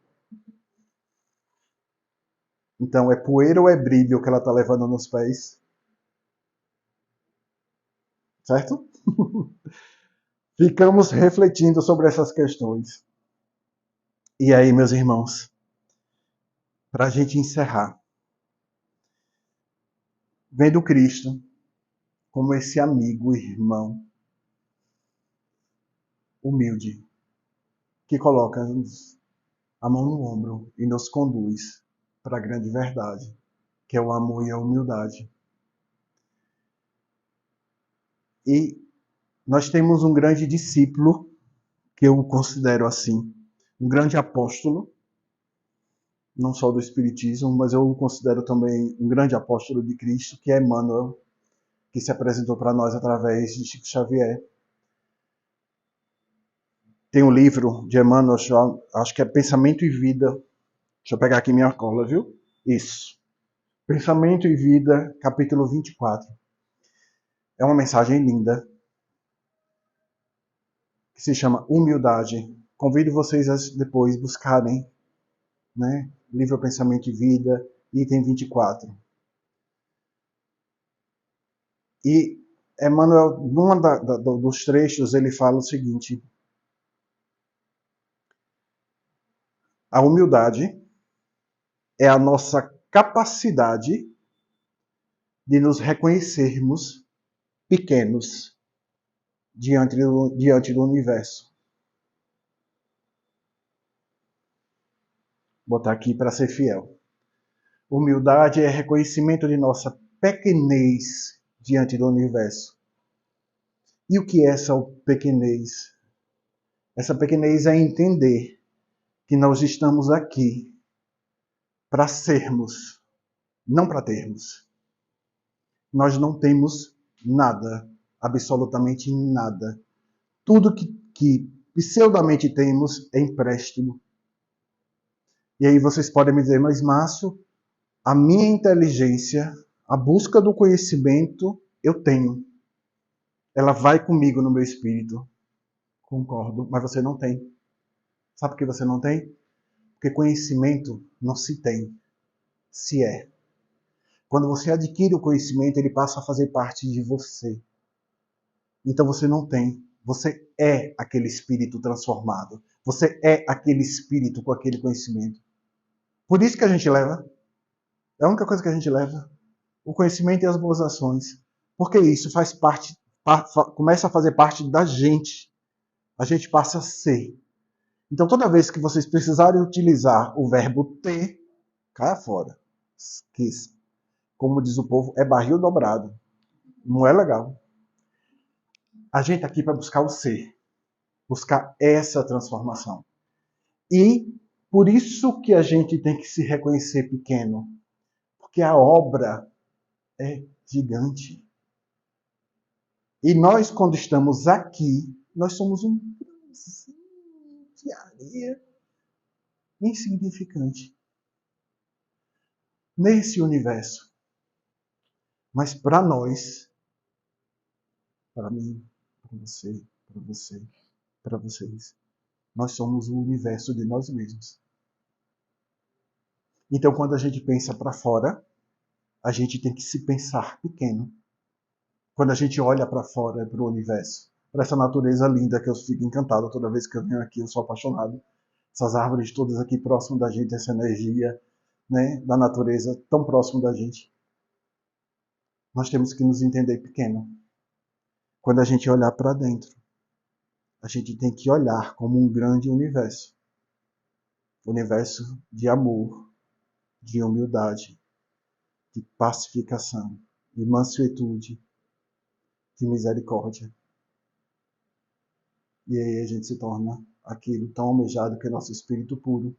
Então, é poeira ou é brilho que ela está levando nos pés? Certo? Ficamos refletindo sobre essas questões. E aí, meus irmãos, para a gente encerrar, vendo Cristo como esse amigo, irmão, humilde, que coloca a mão no ombro e nos conduz para a grande verdade, que é o amor e a humildade. E nós temos um grande discípulo, que eu considero assim, um grande apóstolo, não só do Espiritismo, mas eu o considero também um grande apóstolo de Cristo, que é Emmanuel, que se apresentou para nós através de Chico Xavier. Tem um livro de Emmanuel, acho que é Pensamento e Vida. Deixa eu pegar aqui minha cola, viu? Isso. Pensamento e Vida, capítulo 24. É uma mensagem linda, que se chama Humildade. Convido vocês a depois buscarem, né? Livro Pensamento e Vida, item 24. E Emmanuel, dos trechos, ele fala o seguinte: a humildade é a nossa capacidade de nos reconhecermos pequenos diante do universo. Vou botar aqui para ser fiel. Humildade é reconhecimento de nossa pequenez diante do universo. E o que é essa pequenez? Essa pequenez é entender que nós estamos aqui para sermos, não para termos. Nós não temos nada, absolutamente nada. Tudo que pseudamente temos é empréstimo. E aí vocês podem me dizer, mas Márcio, a minha inteligência, a busca do conhecimento, eu tenho. Ela vai comigo no meu espírito. Concordo, mas você não tem. Sabe por que você não tem? Porque conhecimento não se tem, se é. Quando você adquire o conhecimento, ele passa a fazer parte de você. Então você não tem. Você é aquele espírito transformado. Você é aquele espírito com aquele conhecimento. Por isso que a gente leva. É a única coisa que a gente leva. O conhecimento e as boas ações. Porque isso faz parte, começa a fazer parte da gente. A gente passa a ser. Então toda vez que vocês precisarem utilizar o verbo ter, caia fora. Esqueça. Como diz o povo, é barril dobrado. Não é legal. A gente está aqui para buscar o ser. Buscar essa transformação. E por isso que a gente tem que se reconhecer pequeno, porque a obra é gigante. E nós, quando estamos aqui, nós somos um grãozinho de areia insignificante nesse universo. Mas para nós, para mim, para você, para você, para vocês, nós somos o universo de nós mesmos. Então, quando a gente pensa para fora, a gente tem que se pensar pequeno. Quando a gente olha para fora, para o universo, para essa natureza linda que eu fico encantado toda vez que eu venho aqui, eu sou apaixonado. Essas árvores todas aqui próximo da gente, essa energia, né, da natureza tão próximo da gente. Nós temos que nos entender pequeno. Quando a gente olhar para dentro, a gente tem que olhar como um grande universo. Universo de amor, de humildade, de pacificação, de mansuetude, de misericórdia. E aí a gente se torna aquilo tão almejado que é nosso espírito puro.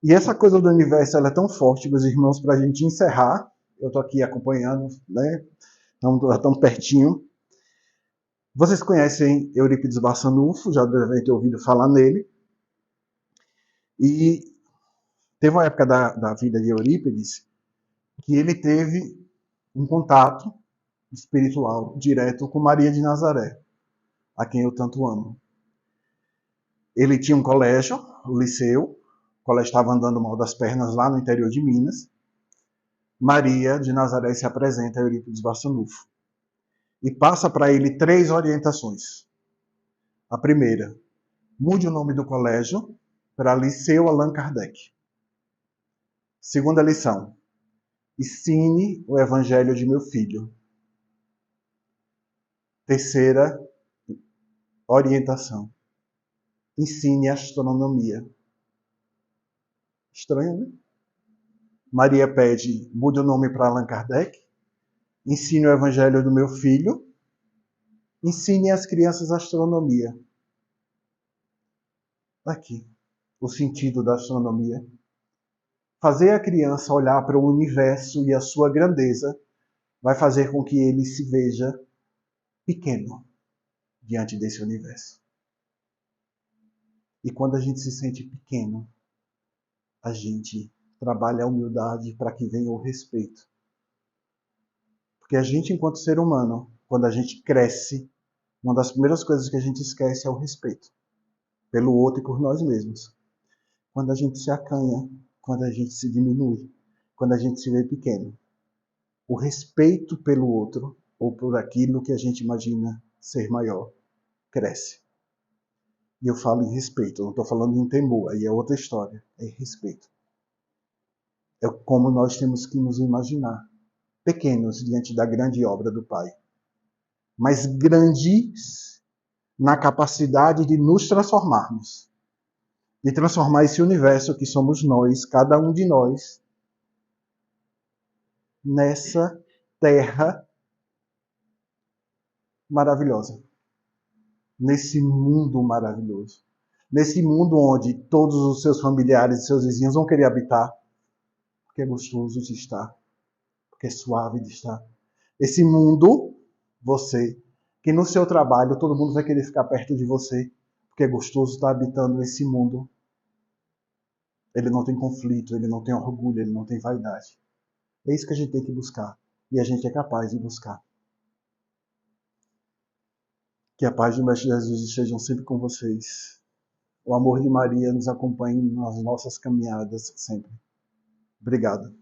E essa coisa do universo ela é tão forte, meus irmãos, para a gente encerrar. Eu estou aqui acompanhando, né? Estamos tão pertinho. Vocês conhecem Eurípides Barçanufo, já devem ter ouvido falar nele. E teve uma época da vida de Eurípides que ele teve um contato espiritual direto com Maria de Nazaré, a quem eu tanto amo. Ele tinha um colégio, o liceu, o colégio estava andando mal das pernas lá no interior de Minas. Maria de Nazaré se apresenta a Eurípides Barçanufo e passa para ele 3 orientações. A primeira, mude o nome do colégio para Liceu Allan Kardec. Segunda lição, ensine o evangelho de meu filho. Terceira orientação, ensine astronomia. Estranho, né? Maria pede, mude o nome para Allan Kardec, ensine o evangelho do meu filho, ensine as crianças astronomia. Aqui, o sentido da astronomia. Fazer a criança olhar para o universo e a sua grandeza vai fazer com que ele se veja pequeno diante desse universo. E quando a gente se sente pequeno, a gente trabalha a humildade para que venha o respeito. Porque a gente, enquanto ser humano, quando a gente cresce, uma das primeiras coisas que a gente esquece é o respeito pelo outro e por nós mesmos. Quando a gente se acanha, quando a gente se diminui, quando a gente se vê pequeno, o respeito pelo outro ou por aquilo que a gente imagina ser maior cresce. E eu falo em respeito, eu não estou falando em temor, aí é outra história, é respeito. É como nós temos que nos imaginar, pequenos diante da grande obra do Pai, mas grandes na capacidade de nos transformarmos, de transformar esse universo que somos nós, cada um de nós, nessa terra maravilhosa, nesse mundo maravilhoso, nesse mundo onde todos os seus familiares e seus vizinhos vão querer habitar, porque é gostoso de estar, porque é suave de estar. Esse mundo, você, que no seu trabalho todo mundo vai querer ficar perto de você, porque é gostoso estar habitando esse mundo. Ele não tem conflito, ele não tem orgulho, ele não tem vaidade. É isso que a gente tem que buscar. E a gente é capaz de buscar. Que a paz do Mestre Jesus esteja sempre com vocês. O amor de Maria nos acompanhe nas nossas caminhadas sempre. Obrigado.